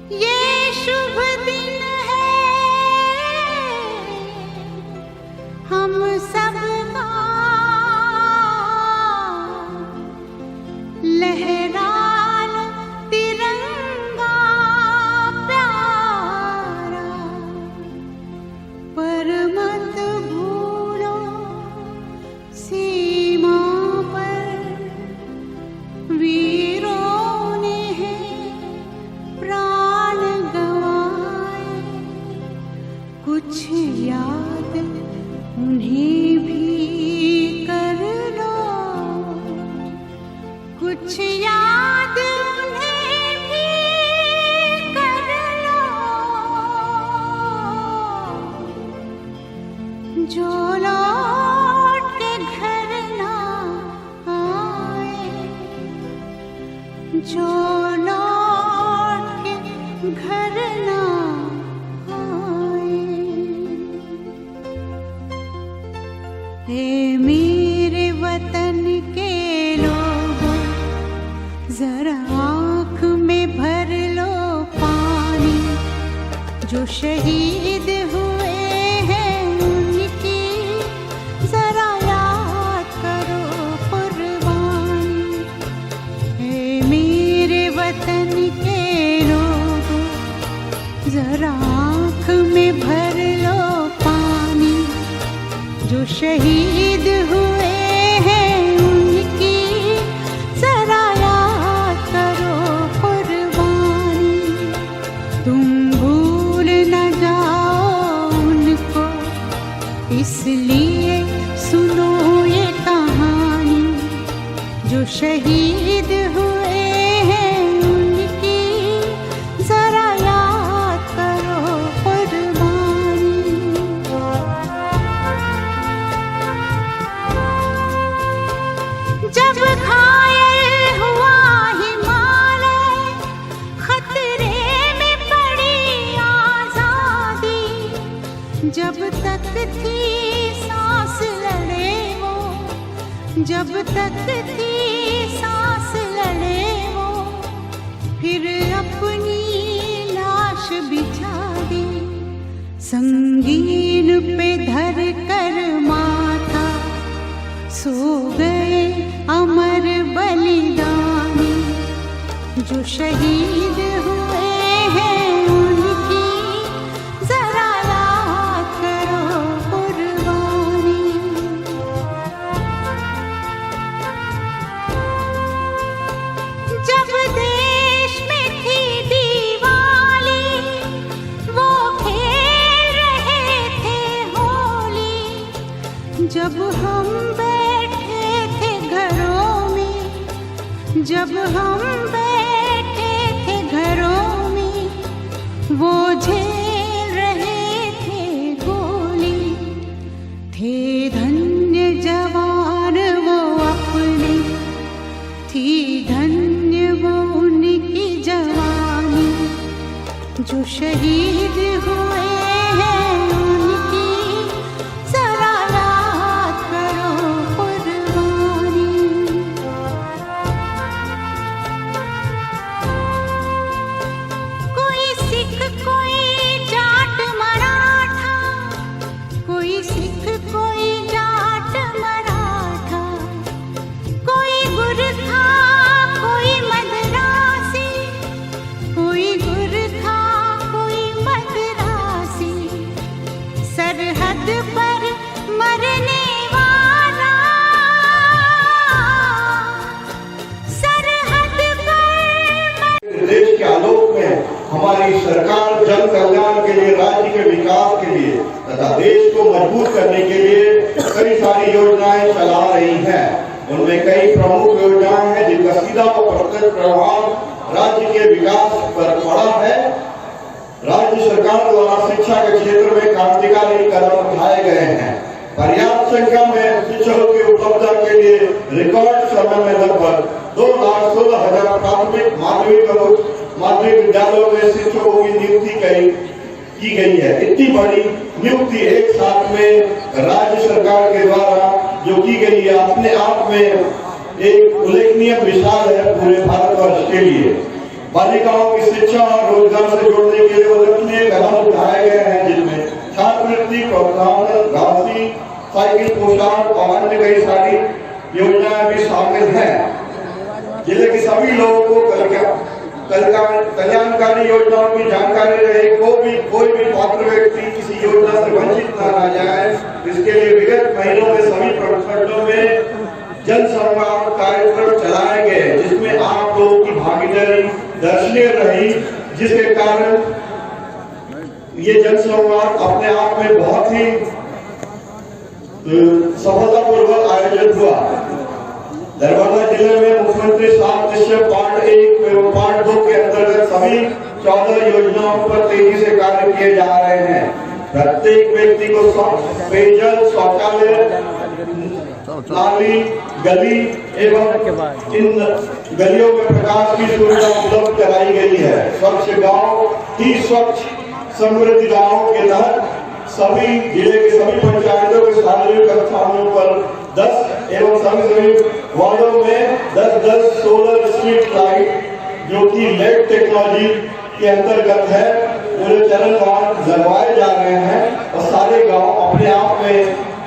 ये शुभ दिन है हम सबका, लहरा लो तिरंगा प्यारा, पर मत भूलो सीमा पर वीरों ने है प्राण गंवाए। कुछ याद उन्हें भी कर लो, कुछ याद उन्हें भी कर लो, जो लौट के घर ना आए, जो लौट के घर ना आए। हे मेरे वतन के लोगों, जरा आँख में भर लो पानी, जो शहीद हुए हैं उनकी जरा याद करो कुर्बानी। हे मेरे वतन के लोगों, जरा आँख में भर लो पानी, जो शहीद हुए हैं उनकी जरा याद करो कुर्बानी। तुम भूल न जाओ उनको, इसलिए सुनो ये कहानी, जो शहीद हुए हैं उनकी जरा याद करो कुर्बानी। जब घायल हुआ हिमालय, खतरे में पड़ी आजादी, जब तक थी सांस लड़े वो, जब तक थी सांस लड़े वो, फिर अपनी लाश बिछा दी, संगीन पे धर कर माथा, सो गए अमर बलिदानी, जो शहीद हुए हैं उनकी जरा याद करो कुर्बानी। जब देश में थी दिवाली, वो खेल रहे थे होली, जब हम बैठे थे घरों में, जब हम बैठे थे घरों में, वो झेल रहे थे गोली। थे धन्य जवान वो अपने, थी धन्य वो उनकी जवानी, जो शहीद हुए हैं उनकी जरा याद करो कुर्बानी। कोई सिख कोई जाट मराठा, कोई सिख कोई जाट मराठा, कोई गुरखा कोई मद्रासी, कोई गुरखा कोई मद्रासी, सरहद पर मरने वाला, सरहद पर देश के आलोक में हमारी सरकार जन कल्याण के लिए, राज्य के विकास के लिए तथा देश को मजबूत करने के लिए कई सारी योजनाएं चला रही हैं। उनमें कई प्रमुख योजनाएं हैं जिनका सीधा व प्रत्यक्ष प्रभाव राज्य के विकास पर पड़ा है। राज्य सरकार द्वारा शिक्षा के क्षेत्र में क्रांतिकारी कदम उठाए गए हैं। पर्याप्त संख्या में शिक्षकों की उपलब्धता के लिए रिकॉर्ड समय में लगभग 2,16,000 प्राथमिक माध्यमिक विद्यालयों में शिक्षकों की नियुक्ति की गई है। इतनी बड़ी नियुक्ति एक साथ में राज्य सरकार के द्वारा जो की गई है, अपने आप में एक उल्लेखनीय मिसाल है पूरे भारतवर्ष के लिए। बालिकाओं की शिक्षा और रोजगार से जोड़ने के लिए उल्लेखनीय कदम उठाए गए हैं, जिनमें छात्रवृत्ति, प्रोत्साहन राशि, साइकिल, पोशाक और अन्य कई सारी योजनाएं भी शामिल हैं। जिले के सभी लोगों को कल्याणकारी योजनाओं की जानकारी रहे, कोई भी पात्र व्यक्ति किसी योजना से वंचित न रह जाए। इसके लिए विगत महीनों में सभी प्रखंडों में जन संवाद कार्यक्रम चलाए गए, जिसमें आप लोगों की भागीदारी दर्शनीय रही, जिसके कारण ये जन संवाद अपने आप में बहुत ही सफलतापूर्वक आयोजित हुआ। दरभंगा जिले में मुख्यमंत्री 7 निश्चय पार्ट 1 एवं पार्ट 2 के अंतर्गत सभी 14 योजनाओं पर तेजी से कार्य किए जा रहे हैं। प्रत्येक व्यक्ति को पेयजल, शौचालय, नाली, गली एवं इन गलियों में प्रकाश की सुविधा उपलब्ध कराई गई है। स्वच्छ गांव ही स्वच्छ समृद्धि गांव के तहत सभी जिले के सभी पंचायतों के सार्वजनिक स्थानों पर 10 एवं सभी वार्डों में 10-10 सोलर स्ट्रीट लाइट, जो कि लेड टेक्नोलॉजी के अंतर्गत है, पूरे चरणवार लगवाए जा रहे हैं और सारे गांव अपने आप में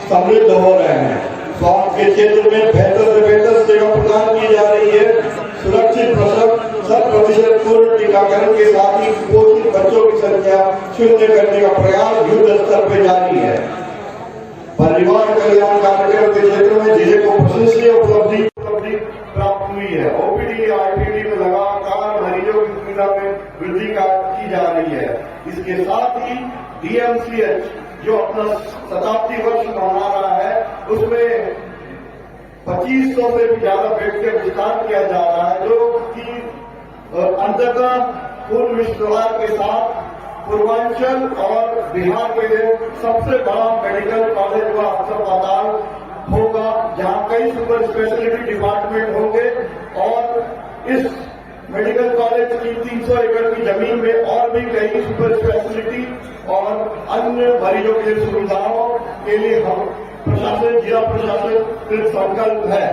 समृद्ध हो रहे हैं। स्वास्थ्य के क्षेत्र में बेहतर से बेहतर सेवा प्रदान की जा रही है। सुरक्षित प्रसव 100% पूर्ण टीकाकरण के साथ ही कुपोषित बच्चों की संख्या शून्य करने का प्रयास युद्ध स्तर पर जारी है। परिवार कल्याण कार्यक्रम के क्षेत्र में जिले को प्रशंसनीय उपलब्धि प्राप्त हुई है। ओपीडी, आईपीडी में लगातार मरीजों की सुविधा में वृद्धि की जा रही है। इसके साथ ही डीएमसीएच जो अपना 70 वर्ष मना रहा है, उसमें 2500 से भी ज्यादा बेड का विस्तार किया जा रहा है, जो कि अंततः पूर्ण विश्वास के साथ पूर्वांचल और बिहार के लिए सबसे बड़ा मेडिकल कॉलेज व अस्पताल होगा, जहां कई सुपर स्पेशलिटी डिपार्टमेंट होंगे और इस मेडिकल कॉलेज की 300 एकड़ की जमीन में और भी कई सुपर स्पेशलिटी और अन्य मरीजों के सुविधाओं के लिए हम प्रशासन, जिला प्रशासन कृत संकल्प है।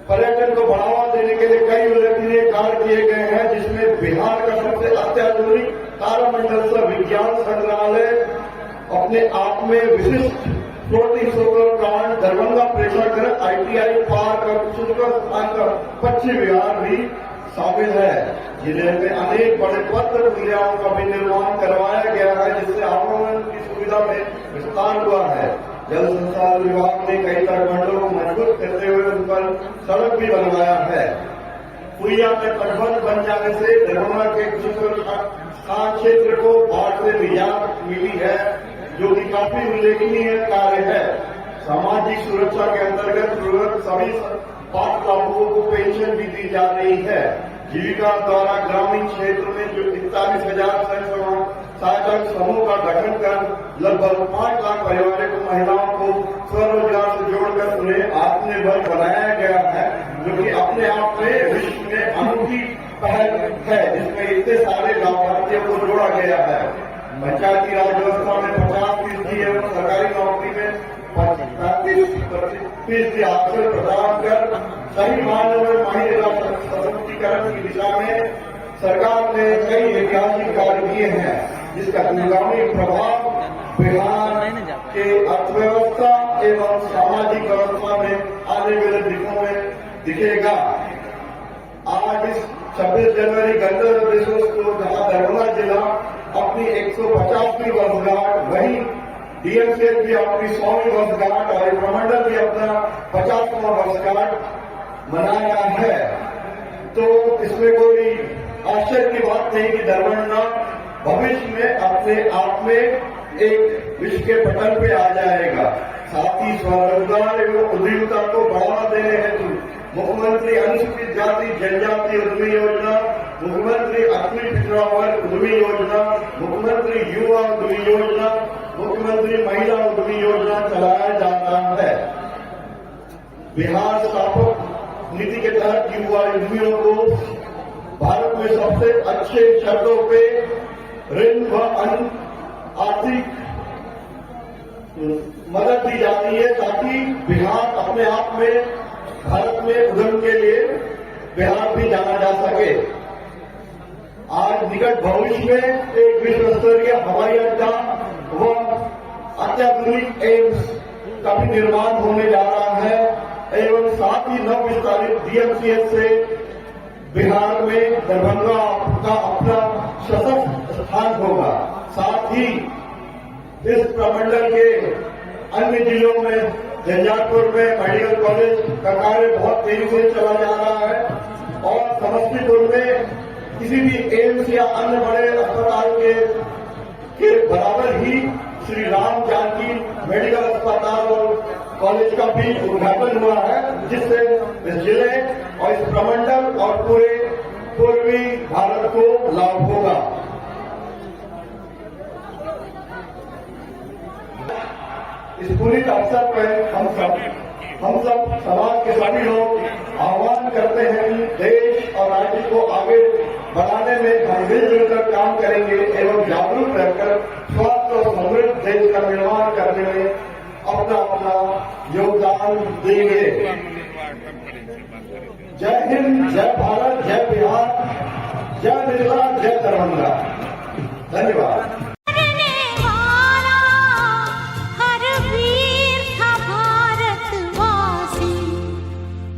पर्यटन को बढ़ावा देने के लिए कई उल्लेखनीय कार्य किए गए हैं, जिसमें बिहार का सबसे अत्याधुनिक तारामंडल से विज्ञान संग्रहालय अपने आप में विशिष्ट फ्लोटिंग सोलर प्लांट, दरभंगा प्रेक्षागृह, ITI पार्क और शुक्र स्थान का पश्चिम विहार भी शामिल है। जिले में अनेक बड़े पत्र क्रियाओं का भी निर्माण करवाया गया है, जिससे आवागमन की सुविधा में विस्तार हुआ है। जल संसाधन विभाग ने कई तटबंधों को मजबूत करते हुए उन पर सड़क भी बनवाया है। पुलिया में तटबंध बन जाने से दरभंगा के खान क्षेत्र को बाढ़ से निजात मिली है, जो कि काफी उल्लेखनीय कार्य है। सामाजिक सुरक्षा के अंतर्गत सभी पात्र लाभुकों को पेंशन भी दी जा रही है। जीविका द्वारा ग्रामीण क्षेत्र में जो 41,000 सहायता समूह का गठन कर लगभग 5 लाख परिवारों को, महिलाओं को स्वरोजगार से जोड़कर उन्हें आत्मनिर्भर बनाया गया है, जो कि अपने आप में विश्व में अनूठी पहल है, जिसमें इतने सारे लाभार्थियों को जोड़ा गया है। पंचायती राज व्यवस्था में 50% एवं सरकारी नौकरी में 35% अवसर प्रदान कर सही मायनों में महिला सशक्तिकरण की दिशा में सरकार ने कई ऐतिहासिक कार्य किए हैं, जिसका दूरगामी प्रभाव बिहार के अर्थव्यवस्था एवं सामाजिक व्यवस्था में आने वाले दिनों में दिखेगा। आज इस 26 जनवरी गणतंत्र दिवस को जहां दरभंगा जिला अपनी 150वीं वर्षगांठ, वहीं डीएमसीएच भी अपनी 100वीं वर्षगांठ और प्रमंडल भी अपना 50वां वर्षगांठ मनाया है। तो इसमें कोई आश्चर्य की बात नहीं कि दरभंगा भविष्य में अपने आप में एक विश्व के पटल पे आ जाएगा। साथ ही स्वरोजगार एवं उद्यमिता को बढ़ावा देने हेतु मुख्यमंत्री अनुसूचित जाति जनजाति उद्यमी योजना, मुख्यमंत्री अति पिछड़ा वर्ग उद्यमी योजना, मुख्यमंत्री युवा उद्यमी योजना, मुख्यमंत्री महिला उद्यमी योजना चलाया जा रहा है। बिहार स्थापक नीति के तहत युवा उद्यमियों को भारत में सबसे अच्छे शर्तों पे ऋण व अन्य आर्थिक मदद दी जाती है, ताकि बिहार अपने आप में भारत में उद्यम के लिए बिहार भी जाना जा सके। आज निकट भविष्य में एक विश्व स्तरीय हवाई अड्डा व अत्याधुनिक एम्स का भी निर्माण होने जा रहा है एवं साथ ही नव विस्तारित डीएमसीएच से बिहार में दरभंगा का अपना सशक्त स्थान होगा। साथ ही इस प्रमंडल के अन्य जिलों में झंझारपुर में मेडिकल कॉलेज का कार्य बहुत तेजी से चला जा रहा है और समस्तीपुर में किसी भी एम्स या अन्य बड़े अस्पताल के बराबर ही श्री राम जानकी मेडिकल अस्पताल और कॉलेज का भी उद्घाटन हुआ है, जिससे इस जिले और इस प्रमंडल और पूरे पूर्वी भारत को लाभ होगा। इस पूरी अवसर पर हम सब समाज के सभी लोग आह्वान करते हैं कि देश और राज्य को आगे बढ़ाने में हम मिलजुल कर काम करेंगे एवं जागरूक रहकर स्वस्थ और समृद्ध देश का निर्माण करने में अपना अपना योगदान देंगे। जय हिंद, जय भारत, जय बिहार, जय मिथिला, जय दरभंगा। धन्यवाद।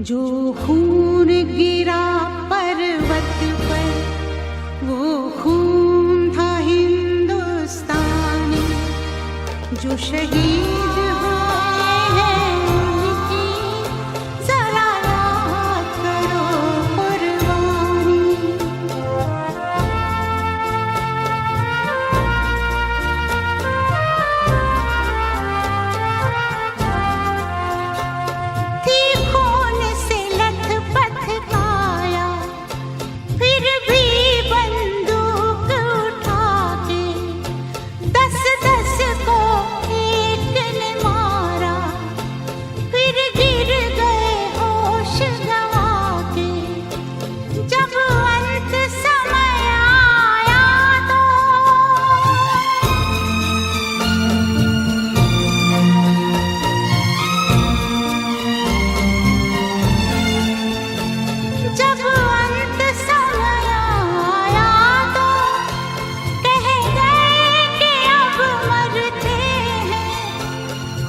जो खून गिरा पर्वत पर वो खून था हिंदुस्तानी, जो शहीद हुए हैं उनकी जरा याद करो कुर्बानी।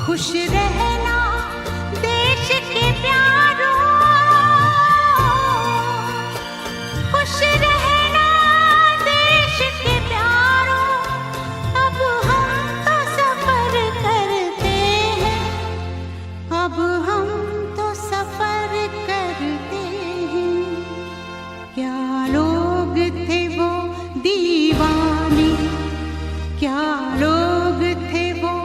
खुश रहना देश के प्यारों, खुश रहना देश के प्यारों। अब हम तो सफर करते हैं, अब हम तो सफर करते हैं। क्या लोग थे वो दीवाने, क्या लोग थे वो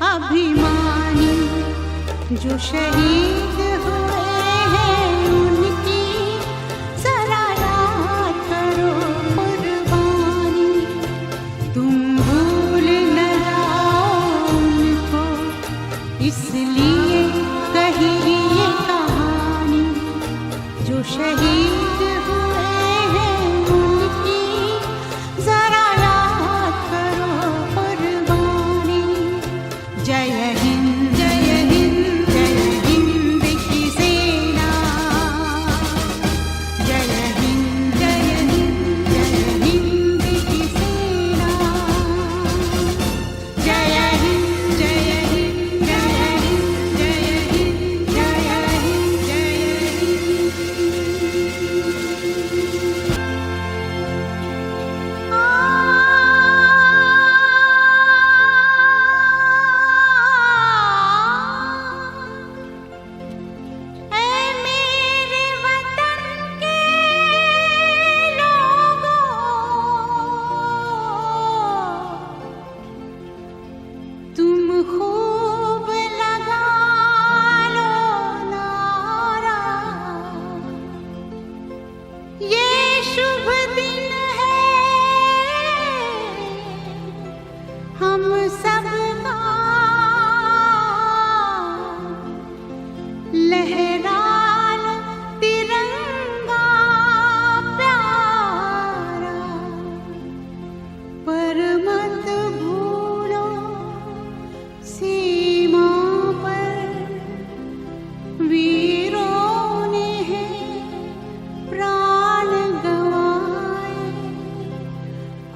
अभिमानी, जो शहीद हुए हैं उनकी जरा याद करो कुर्बानी। तुम भूल न जाओ उनको, इसलिए कही ये कहानी, जो शहीद हुए हैं उनकी जरा याद करो कुर्बानी। जय हिंद, जय हिंद, जय हिंद।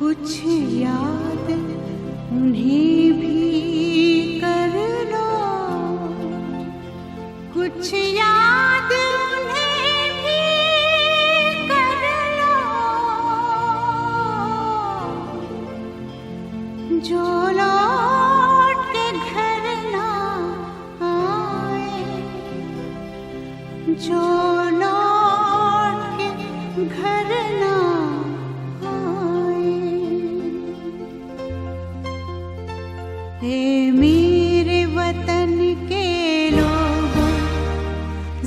कुछ याद उन्हें भी कर लो, कुछ याद उन्हें भी कर लो, जो लौट के घर ना आए, जो लौट के घर ना ए मेरे वतन के लोगों,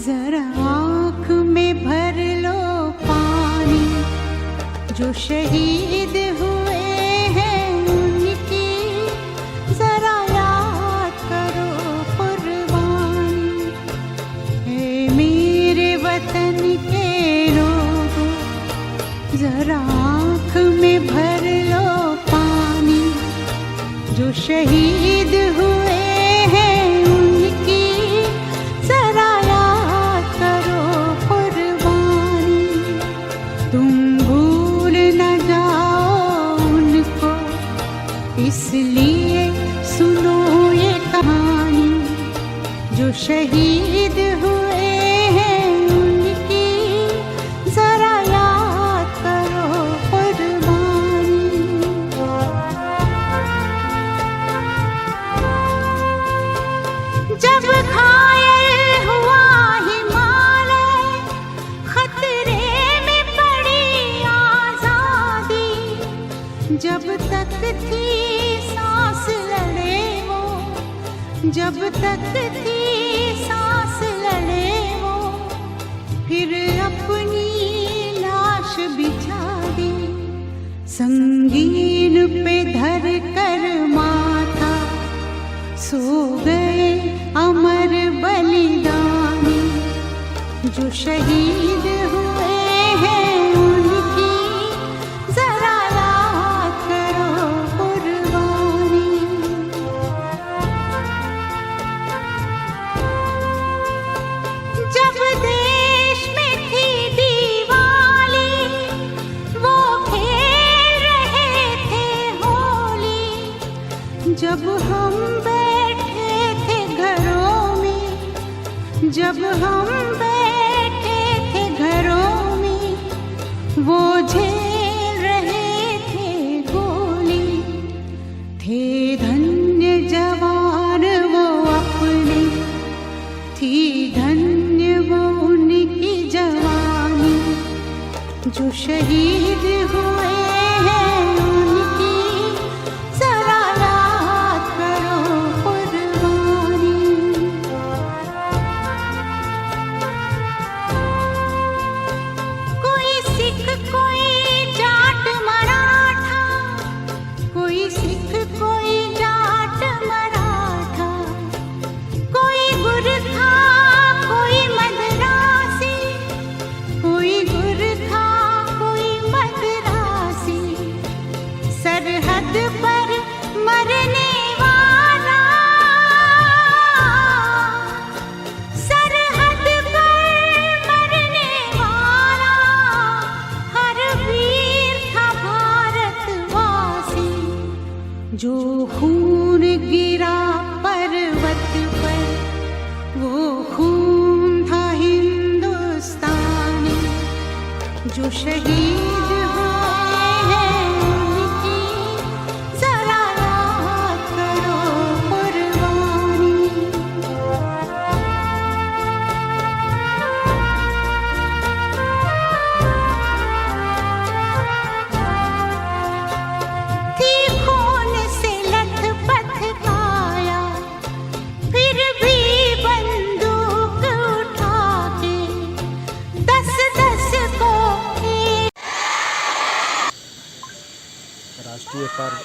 जरा आँख में भर लो पानी, जो शहीद हुए हैं उनकी जरा याद करो कुर्बानी। ए मेरे वतन के लोगों, जरा आँख में भर लो पानी, जो शहीद हुए हैं उनकी जरा याद करो कुर्बानी। तुम भूल न जाओ उनको, इसलिए सुनो ये कहानी, जो शहीद हुए हैं उनकी जरा याद करो कुर्बानी। जब घायल हुआ हिमालय, खतरे में पड़ी आजादी, जब तक थी सांस लड़े वो, जब तक थी सांस लड़े वो, फिर अपनी लाश बिछा दी, संगीन पे धर कर माथा, सो गए अमर बलिदानी, जो शहीद हुए हैं उनकी जरा याद करो कुर्बानी। जब देश में थी दिवाली, वो खेल रहे थे होली, जब हम जब हम बैठे थे घरों में, वो झेल रहे थे गोली, थे धन्य जवान वो अपने, थी धन्य वो उनकी जवानी, जो शहीद हुए हैं उनकी जरा याद करो कुर्बानी। कोई जाट मराठा, कोई सिख कोई जाट मराठा, कोई गुरखा कोई मद्रासी, कोई गुरखा कोई मद्रासी, सरहद पर मरने वाला, सरहद पर मरने वाला, हर वीर था भारतवासी, जो खून गिरा पर्वत पर, वो खून था हिंदुस्तानी, जो शहीद हुए हैं उनकी जरा याद करो कुर्बानी। थी खून से लथपथ काया, फिर भी बंदूक उठा के 10-10 को राष्ट्रीय पर्व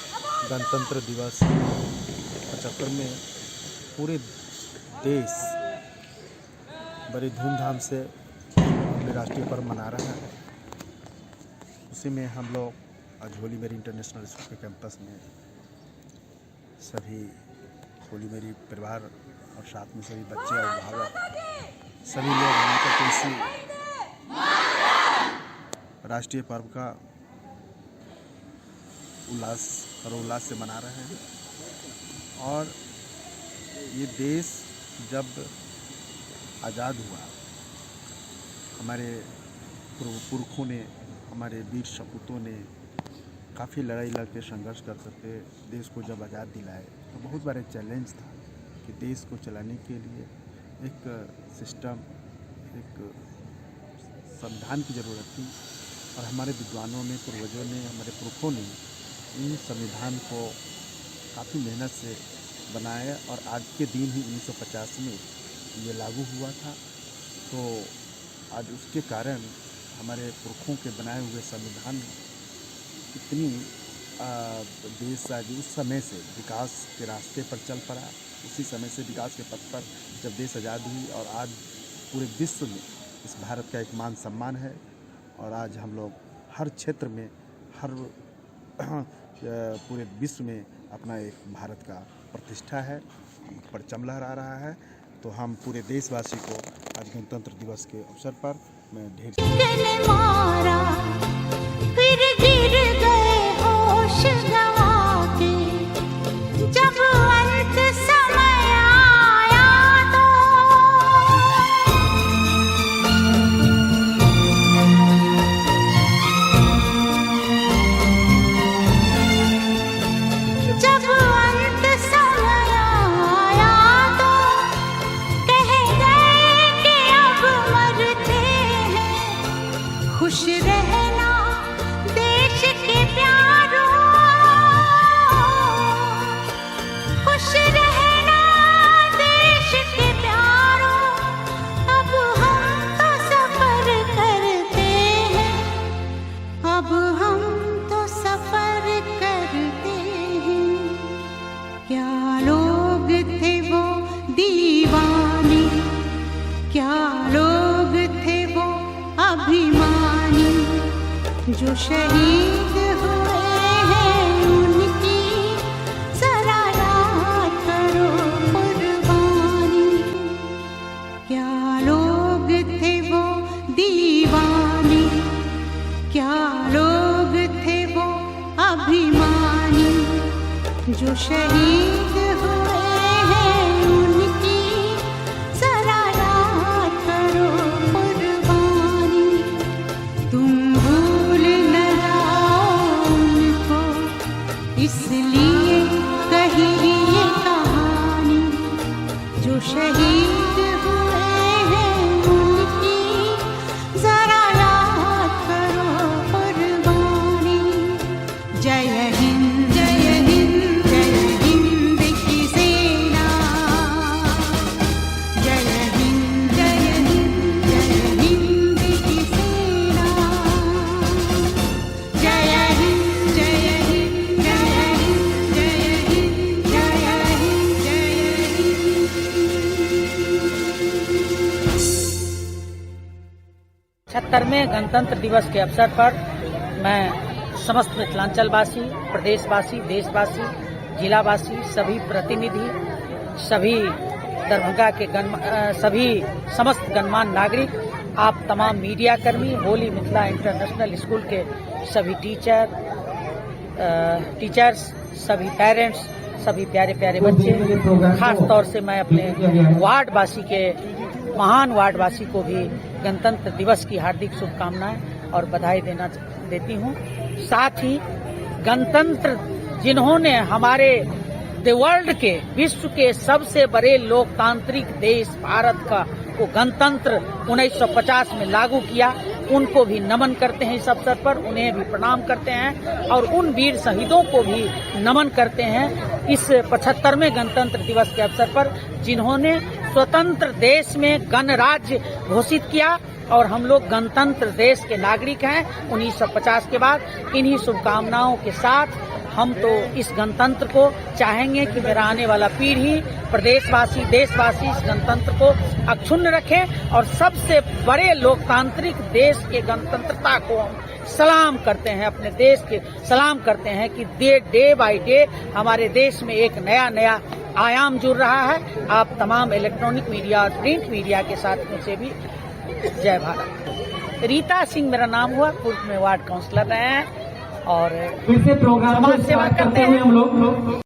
गणतंत्र दिवस 75 में पूरे देश बड़ी धूमधाम से अपने राष्ट्रीय पर्व मना रहा है। उसी में हम लोग आज होली मेरी इंटरनेशनल स्कूल के कैंपस में सभी होली मेरी परिवार और साथ में सभी बच्चे और अभिभावक सभी लोग मिलकर के इसी राष्ट्रीय पर्व का उल्लास हरोल्लास से मना रहे हैं। और ये देश जब आज़ाद हुआ, हमारे पुरखों ने, हमारे वीर सपूतों ने काफ़ी लड़ाई लड़के संघर्ष कर करके देश को जब आज़ाद दिलाए, तो बहुत बड़ा चैलेंज था कि देश को चलाने के लिए एक सिस्टम, एक संविधान की ज़रूरत थी। और हमारे विद्वानों ने, पूर्वजों ने, हमारे पुरखों ने इन संविधान को काफ़ी मेहनत से बनाया और आज के दिन ही 1950 में ये लागू हुआ था। तो आज उसके कारण हमारे पुरखों के बनाए हुए संविधान इतनी देश आज उस समय से विकास के रास्ते पर चल पड़ा। उसी समय से विकास के पथ पर जब देश आज़ाद हुई और आज पूरे विश्व में इस भारत का एक मान सम्मान है। और आज हम लोग हर क्षेत्र में, हर पूरे विश्व में अपना एक भारत का प्रतिष्ठा है, परचम लहरा रहा है। तो हम पूरे देशवासी को आज गणतंत्र दिवस के अवसर पर मैं ढेर मारा, फिर गिर गए होश गंवा के, जब अंत समय आया तो जब अंत समय आया तो कह गए कि अब मरते हैं, खुश रहना देश के प्यारों, खुश रहना देश के प्यारों। अब हम तो सफर करते हैं, अब हम तो सफर करते हैं। क्या लोग थे वो दीवाने, क्या लोग थे वो अभिमानी, जो शहीद हुए हैं उनकी जरा याद करो कुर्बानी। क्या लोग थे वो दीवाने, क्या लोग थे वो अभिमानी, जो शहीद हुए हैं उनकी जरा याद करो कुर्बानी। तुम भूल न जाओ उनको, इसलिए कही ये कहानी, जो शहीद हुए हैं उनकी जरा याद करो कुर्बानी। जय हिंद, जय हिंद, जय हिंद की सेना, जय हिंद, जय हिंद, जय हिंद की सेना, जय हिंद, जय हिंद, जय हिंद, जय हिंद, जय हिंद, जय हिंद। 76वें गणतंत्र दिवस के अवसर पर मैं समस्त मिथिलांचलवासी, प्रदेशवासी, देशवासी, जिलावासी, सभी प्रतिनिधि, सभी दरभंगा के सभी समस्त गणमान्य नागरिक, आप तमाम मीडिया कर्मी, होली मिथिला इंटरनेशनल स्कूल के सभी टीचर्स, सभी पेरेंट्स, सभी प्यारे प्यारे बच्चे, खास तौर से मैं अपने वार्डवासी के महान वार्डवासी को भी गणतंत्र दिवस की हार्दिक शुभकामनाएं और बधाई देती हूं। साथ ही गणतंत्र जिन्होंने हमारे वर्ल्ड के, विश्व के सबसे बड़े लोकतांत्रिक देश भारत का को गणतंत्र 1950 में लागू किया, उनको भी नमन करते हैं। इस अवसर पर उन्हें भी प्रणाम करते हैं और उन वीर शहीदों को भी नमन करते हैं इस 75वें गणतंत्र दिवस के अवसर पर, जिन्होंने स्वतंत्र देश में गणराज्य घोषित किया और हम लोग गणतंत्र देश के नागरिक हैं 1950 के बाद। इन्हीं शुभकामनाओं के साथ हम तो इस गणतंत्र को चाहेंगे कि मेरा आने वाला पीढ़ी, प्रदेशवासी, देशवासी इस गणतंत्र को अक्षुण्ण रखें और सबसे बड़े लोकतांत्रिक देश के गणतंत्रता को हम सलाम करते हैं, अपने देश के सलाम करते हैं कि डे बाय डे हमारे देश में एक नया आयाम जुड़ रहा है। आप तमाम इलेक्ट्रॉनिक मीडिया और प्रिंट मीडिया के साथियों से भी जय भारत। रीता सिंह मेरा नाम हुआ, पूर्व में वार्ड काउंसलर रहे हैं। और फिर से प्रोग्राम समाज सेवा करते हैं हम लोग